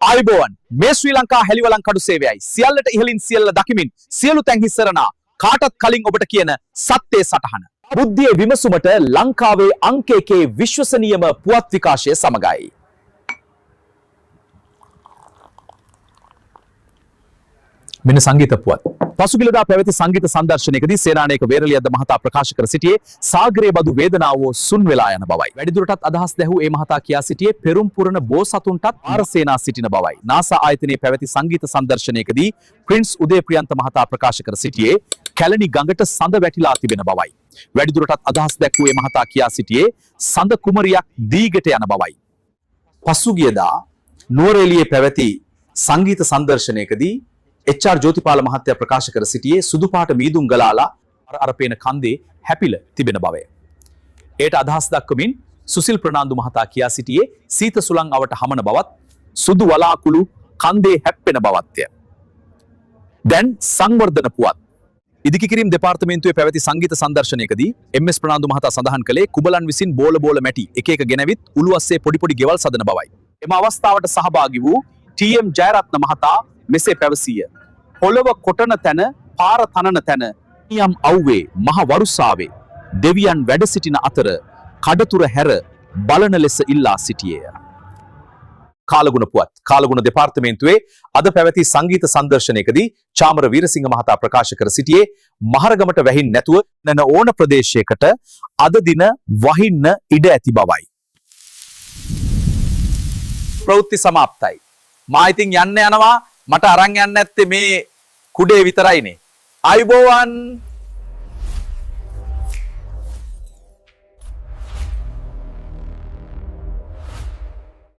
ආයුබෝවන් මේ ශ්‍රී ලංකා හෙළිවලංකඩු සේවයයි සියල්ලට ඉහළින් සියල්ල දකිමින් සියලු තැන් හිස්සරනා කාටත් කලින් ඔබට කියන සත්‍යයේ සටහන බුද්ධියේ විමසුමට ලංකාවේ අංක 1 විශ්වසනීයම පුවත් විකාශය සමගයි මෙන්න සංගීත පුවත් පසුගියදා පැවති සංගීත සංදර්ශනයකදී සේනානායක වේරලියද්ද මහතා ප්‍රකාශ කර සිටියේ සාගරයේ බදු වේදනාව සුන් වෙලා යන බවයි. වැඩිදුරටත් අදහස් දැහූ ඒ මහතා කියා සිටියේ පෙරුම් පුරන බෝසතුන්ටත් ආරසේනා සිටින බවයි. නාසා ආයතනයේ පැවති සංගීත සංදර්ශනයකදී ප්‍රින්ස් උදේප්‍රියන්ත මහතා ප්‍රකාශ කර සිටියේ කැලණි ගඟට සඳ වැටිලා තිබෙන බවයි. වැඩිදුරටත් අදහස් දැක්වූ ඒ මහතා කියා සිටියේ සඳ කුමරියක් දීගට යන බවයි. පසුගියදා නුවරඑළියේ පැවති සංගීත සංදර්ශනයකදී එච්.ආර්. ජෝතිපාල මහත්තයා ප්‍රකාශ කර සිටියේ සුදු පාට මීදුම් ගලාලා අර පේන කන්දේ හැපිල තිබෙන බවය. ඒට අදහස් දක්වමින් සුසිල් ප්‍රනාන්දු මහතා කියා සිටියේ සීත සුළං අවට හමන බවත් සුදු වලාකුළු කන්දේ හැප්පෙන බවත්ය. දැන් සංවර්ධන පුවත්. ඉදිකිරීම් දෙපාර්තමේන්තුවේ පැවති සංගීත සංදර්ශනයකදී එම්.එස්. ප්‍රනාන්දු මහතා සඳහන් කළේ කුබලන් විසින් බෝල මැටි එක එක ගෙනවිත් උළුවස්සේ පොඩි ගෙවල් සදන බවයි. එම අවස්ථාවට සහභාගී වූ ටී.එම්. ජයරත්න මහතා මෙසේ පැවසීය. පොළව කොටන තැන පාර තනන තැන නියම් අව්වේ මහ වරුසාවේ දෙවියන් වැඩ සිටින අතර කඩතුර හැර බලන ලෙස ඉල්ලා සිටියේය. කාලගුණ පුවත්. කාලගුණ දෙපාර්තමේන්තුවේ අද පැවති සංගීත සංදර්ශනයකදී චාමර වීරසිංහ මහතා ප්‍රකාශ කර සිටියේ මහරගමට වැහින් නැතුව නැන ඕන ප්‍රදේශයකට අද දින වහින්න ඉඩ ඇති බවයි. ප්‍රවෘත්ති සමාප්තයි. මා ඉතින් යන්න යනවා මට අරන් යන්න ඇත්තේ මේ කුඩේ විතරයිනේ. ආයුබෝවන්